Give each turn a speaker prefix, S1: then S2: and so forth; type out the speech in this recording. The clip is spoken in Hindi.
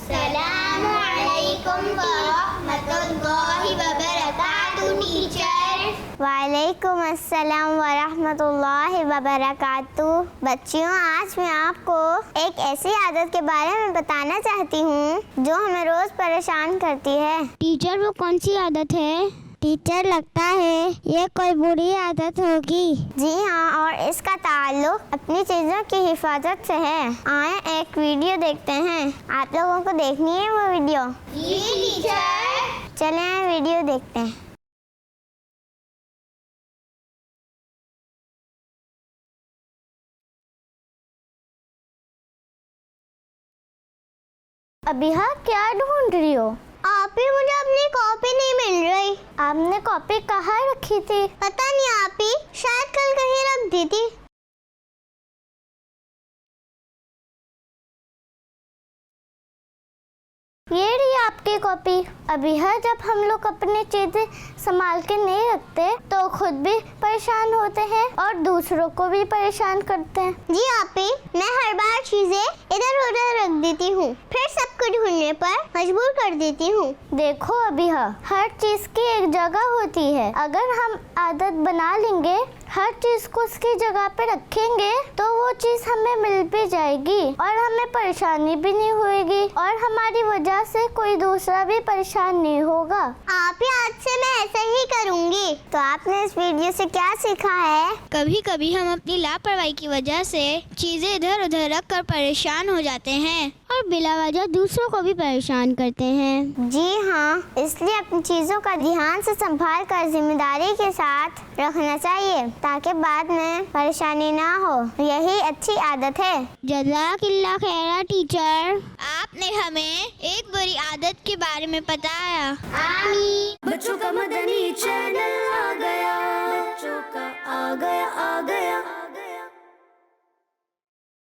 S1: अस्सलामुअलैकुम वरहमतुल्लाहि वबरकातुहू टीचर।
S2: वालेकुम अस्सलाम वरहमतुल्लाहि वबरकातुहू। बच्चियों, आज मैं आपको एक ऐसी आदत के बारे में बताना चाहती हूँ जो हमें रोज परेशान करती है।
S3: टीचर, वो कौन सी आदत है?
S2: टीचर, लगता है ये कोई बुरी आदत होगी। जी हाँ, और इसका ताल्लुक अपनी चीजों की हिफाजत से है। आए एक वीडियो देखते हैं। आप लोगों को देखनी है वो वीडियो?
S1: जी टीचर।
S2: चलें वीडियो देखते हैं। अभी हाँ, क्या ढूंढ रही हो?
S3: आप ही, मुझे अपनी कॉपी नहीं मिल रही।
S2: आपने कॉपी कहाँ रखी थी?
S3: पता नहीं आप ही, शायद कल कहीं रख दी थी।
S2: ये रही आपकी कॉपी। अभी है, जब हम लोग अपनी चीजें संभाल के नहीं रखते तो खुद भी परेशान होते हैं और दूसरों को भी परेशान करते हैं।
S3: जी आप ही, मैं हर बार चीजें इधर उधर रख देती हूँ, फिर सबको ढूंढने पर मजबूर कर देती हूँ।
S2: देखो अभी हर चीज की एक जगह होती है। अगर हम आदत बना लेंगे, हर चीज को उसकी जगह पे रखेंगे तो वो चीज हमें मिल भी जाएगी और हमें परेशानी भी नहीं होगी और हमारी वजह से कोई दूसरा भी परेशान नहीं होगा।
S3: आप ही, आज से मैं ऐसा ही करूँगी।
S2: तो आपने इस वीडियो से क्या सीखा है?
S4: कभी कभी हम अपनी लापरवाही की वजह से चीजें इधर उधर रख कर परेशान हो जाते हैं
S3: और बिला वजह दूसरों को भी परेशान करते हैं।
S2: जी हाँ, इसलिए अपनी चीजों का ध्यान से संभाल कर जिम्मेदारी के साथ रखना चाहिए ताकि बाद में परेशानी ना हो। यही अच्छी आदत है।
S3: जज़ाकिल्लाह खैरा टीचर।
S4: आपने हमें एक बुरी आदत के बारे में बताया।
S1: आमीन।
S5: बच्चों का मदनी चैनल आ गया, बच्चों का आ गया